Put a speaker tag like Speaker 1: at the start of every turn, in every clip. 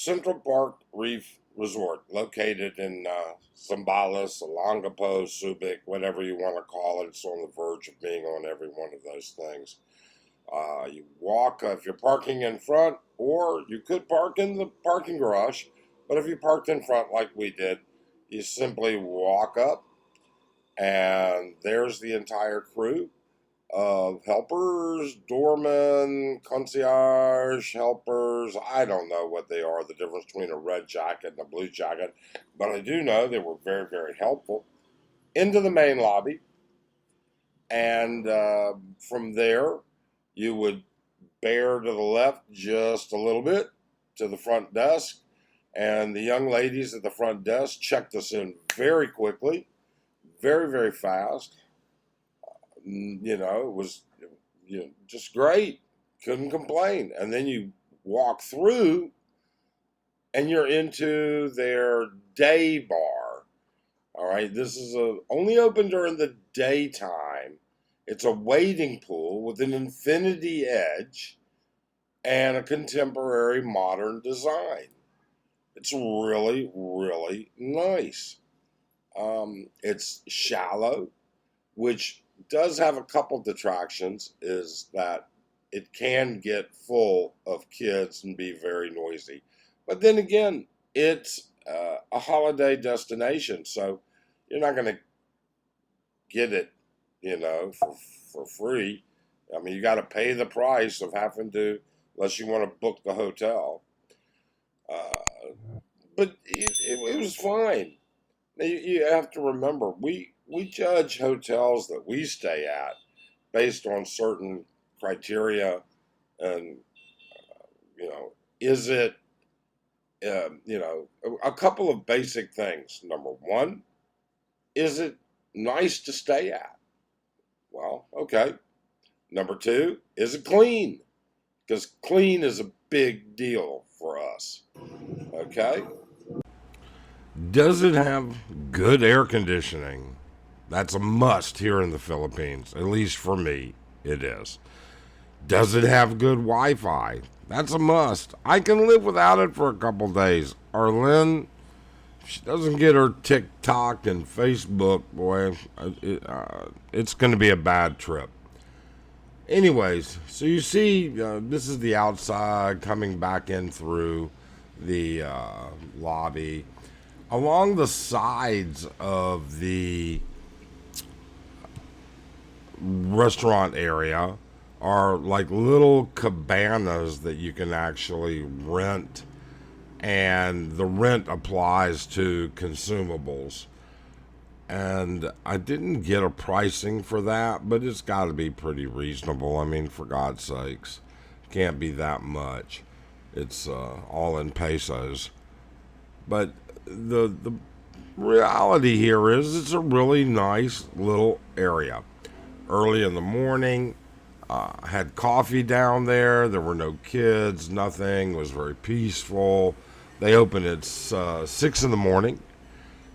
Speaker 1: Central Park Reef Resort, located in Zambales, Olongapo, Subic, whatever you want to call it. It's on the verge of being on every one of those things. You walk if you're parking in front, or you could park in the parking garage. But if you parked in front like we did, you simply walk up, and there's the entire crew of helpers, doormen, concierge helpers. I don't know what they are, the difference between a red jacket and a blue jacket, but I do know they were very, very helpful. Into the main lobby, and from there, you would bear to the left just a little bit to the front desk, and the young ladies at the front desk checked us in very quickly, very, very fast. It was just great. Couldn't complain. And then you walk through, and you're into their day bar. All right, this is only open during the daytime. It's a wading pool with an infinity edge and a contemporary modern design. It's really, really nice. It's shallow, which does have a couple detractions, is that it can get full of kids and be very noisy. But then again, it's a holiday destination, so you're not going to get it, for free. I mean, you got to pay the price of having to, unless you want to book the hotel. But it was fine. Now, you have to remember, we judge hotels that we stay at based on certain criteria, and is it, a couple of basic things. Number one, is it nice to stay at? Well, okay. Number two, is it clean? Because clean is a big deal for us. Okay? Does it have good air conditioning? That's a must here in the Philippines. At least for me, it is. Does it have good Wi-Fi? That's a must. I can live without it for a couple days. Arlene, if she doesn't get her TikTok and Facebook, boy, it's going to be a bad trip. Anyways, so you see, this is the outside coming back in through the lobby. Along the sides of the restaurant area are like little cabanas that you can actually rent, and the rent applies to consumables. And I didn't get a pricing for that, but it's got to be pretty reasonable. I mean, for God's sakes, can't be that much. It's all in pesos. But the reality here is it's a really nice little area. Early in the morning, had coffee down there. There were no kids, nothing. It was very peaceful. They open at 6 in the morning.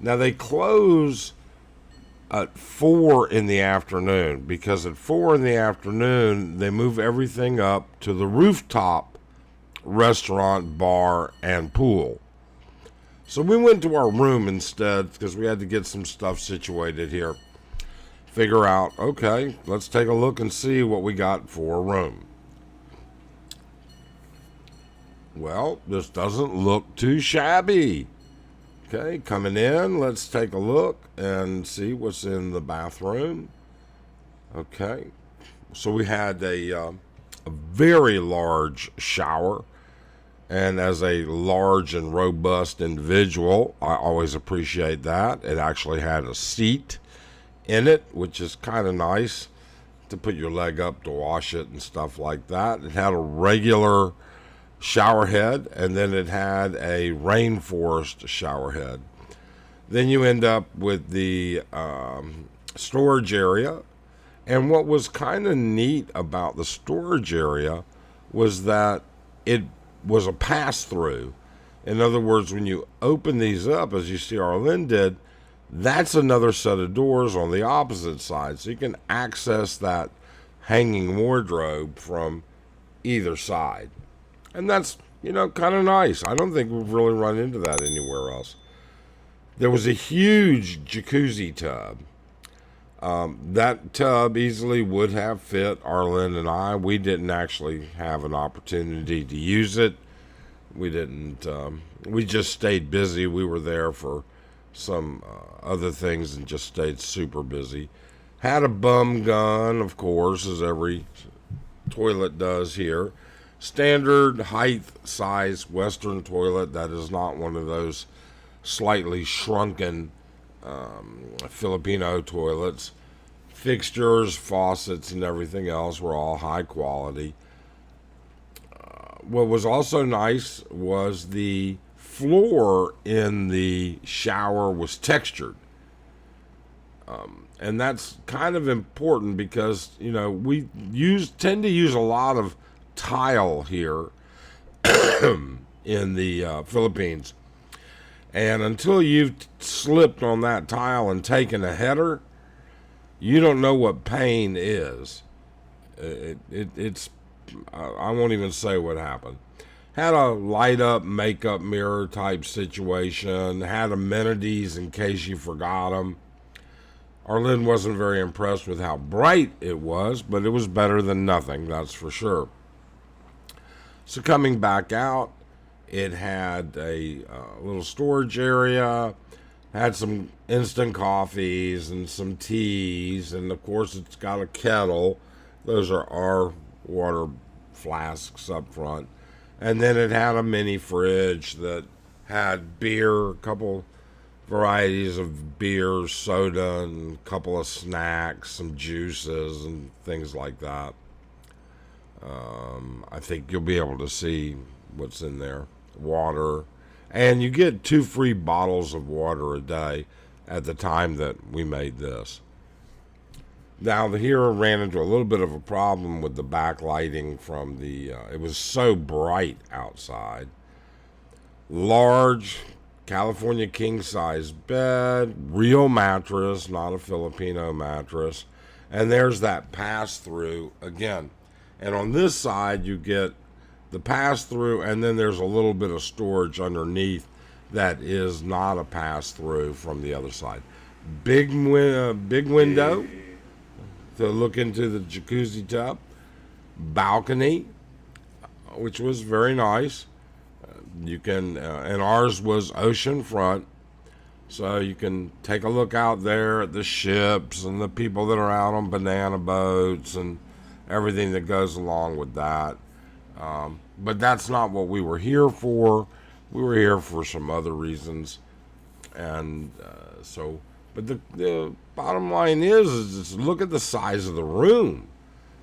Speaker 1: Now they close at 4 in the afternoon, because at 4 in the afternoon they move everything up to the Rooftop restaurant, bar, and pool. So we went to our room instead, because we had to get some stuff situated here. Figure out, okay, let's take a look and see what we got for a room. Well, this doesn't look too shabby. Okay, coming in, let's take a look and see what's in the bathroom. Okay, so we had a very large shower. And as a large and robust individual, I always appreciate that. It actually had a seat in it, which is kind of nice to put your leg up to wash it and stuff like that. It had a regular shower head, and then it had a rainforest shower head. Then you end up with the storage area. And what was kind of neat about the storage area was that it was a pass-through. In other words, when you open these up, as you see Arlen did, that's another set of doors on the opposite side. So you can access that hanging wardrobe from either side. And that's kind of nice. I don't think we've really run into that anywhere else. There was a huge jacuzzi tub. That tub easily would have fit Arlen and I. We didn't actually have an opportunity to use it. We didn't. We just stayed busy. We were there for some other things and just stayed super busy. Had a bum gun, of course, as every toilet does here. Standard height size Western toilet. That is not one of those slightly shrunken Filipino toilets. Fixtures, faucets, and everything else were all high quality. What was also nice was the floor in the shower was textured. And that's kind of important because, we tend to use a lot of tile here in the Philippines. And until you've slipped on that tile and taken a header, you don't know what pain is. It's I won't even say what happened. Had a light up makeup mirror type situation. Had amenities in case you forgot them. Arlen wasn't very impressed with how bright it was, but it was better than nothing, that's for sure. So coming back out, it had a little storage area, had some instant coffees and some teas, and of course it's got a kettle. Those are our water flasks up front. And then it had a mini fridge that had beer, a couple varieties of beer, soda, and a couple of snacks, some juices, and things like that. I think you'll be able to see what's in there. Water. And you get 2 free bottles of water a day at the time that we made this. Now, here I ran into a little bit of a problem with the backlighting from it was so bright outside. Large California king-size bed, real mattress, not a Filipino mattress. And there's that pass-through again. And on this side, you get the pass-through, and then there's a little bit of storage underneath that is not a pass-through from the other side. Big window to look into the jacuzzi tub. Balcony, which was very nice. You can, and ours was ocean front, so you can take a look out there at the ships and the people that are out on banana boats and everything that goes along with that. But that's not what we were here for. We were here for some other reasons, and but the bottom line is look at the size of the room.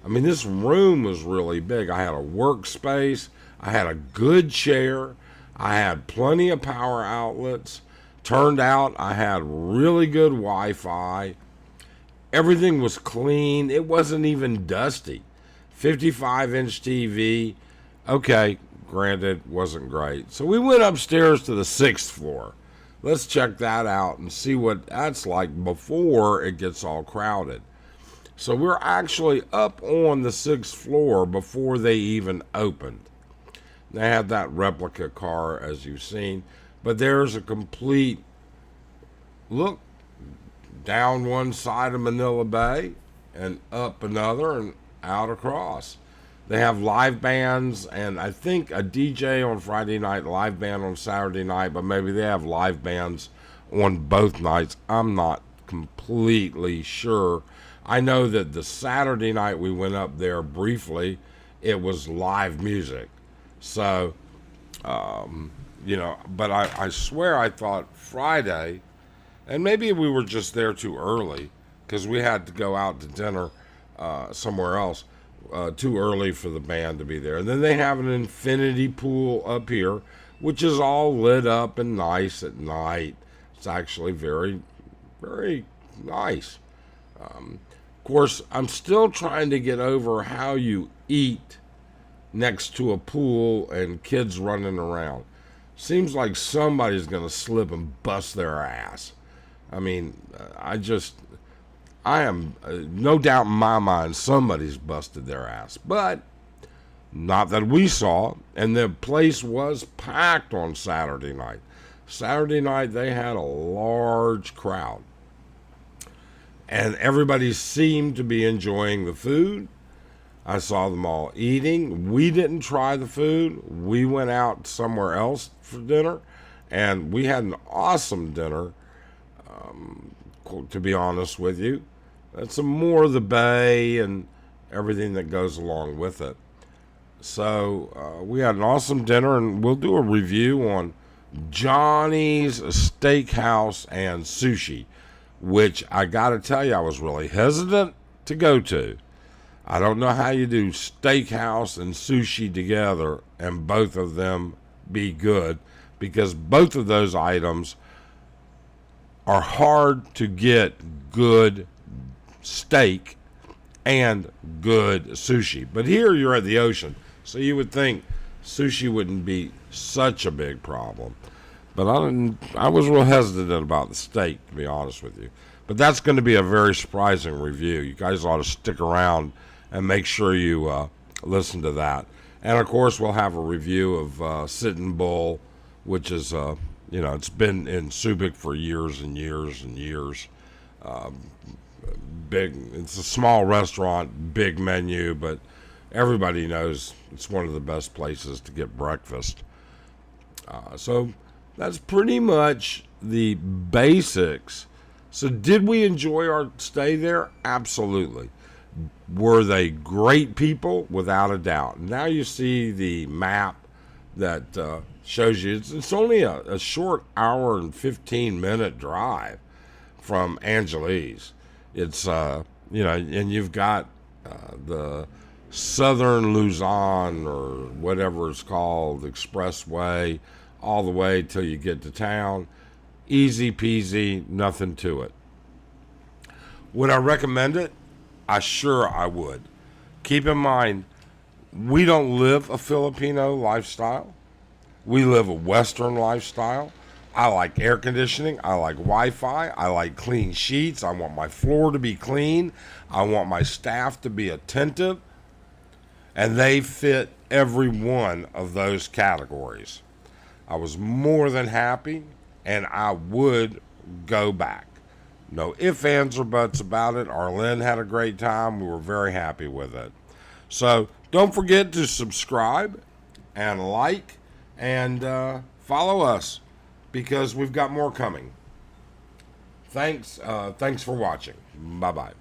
Speaker 1: I mean, this room was really big. I had a workspace. I had a good chair. I had plenty of power outlets. Turned out I had really good Wi-Fi. Everything was clean. It wasn't even dusty. 55-inch TV. Okay, granted, wasn't great. So we went upstairs to the 6th floor. Let's check that out and see what that's like before it gets all crowded. So we're actually up on the 6th floor before they even opened. They had that replica car, as you've seen, but there's a complete look down one side of Manila Bay and up another and out across. They have live bands, and I think a DJ on Friday night, live band on Saturday night, but maybe they have live bands on both nights. I'm not completely sure. I know that the Saturday night we went up there briefly, it was live music. So, but I swear I thought Friday, and maybe we were just there too early because we had to go out to dinner somewhere else. Too early for the band to be there. And then they have an infinity pool up here, which is all lit up and nice at night. It's actually very, very nice. Of course, I'm still trying to get over how you eat next to a pool and kids running around. Seems like somebody's going to slip and bust their ass. I mean, I am, no doubt in my mind, somebody's busted their ass. But Not that we saw, and the place was packed on Saturday night. Saturday night, they had a large crowd, and everybody seemed to be enjoying the food. I saw them all eating. We didn't try the food. We went out somewhere else for dinner, and we had an awesome dinner, to be honest with you. That's some more of the bay and everything that goes along with it. So we had an awesome dinner, and we'll do a review on Johnny's Steakhouse and Sushi, which I got to tell you, I was really hesitant to go to. I don't know how you do steakhouse and sushi together and both of them be good, because both of those items are hard to get good steak and good sushi. But here you're at the ocean, so you would think sushi wouldn't be such a big problem. But I was real hesitant about the steak, to be honest with you. But that's going to be a very surprising review. You guys ought to stick around and make sure you listen to that. And of course, we'll have a review of Sitting Bull, which is, it's been in Subic for years and years and years. It's a small restaurant, big menu, but everybody knows it's one of the best places to get breakfast. So that's pretty much the basics. So did we enjoy our stay there? Absolutely. Were they great people? Without a doubt. Now you see the map that shows you it's only a short hour and 15-minute drive from Angeles. It's, and you've got the Southern Luzon, or whatever it's called, expressway, all the way till you get to town. Easy peasy, nothing to it. Would I recommend it? I would. Keep in mind, we don't live a Filipino lifestyle. We live a Western lifestyle. I like air conditioning. I like Wi-Fi. I like clean sheets. I want my floor to be clean. I want my staff to be attentive. And they fit every one of those categories. I was more than happy, and I would go back. No ifs, ands, or buts about it. Arlene had a great time. We were very happy with it. So don't forget to subscribe and like and follow us, because we've got more coming. Thanks for watching. Bye-bye.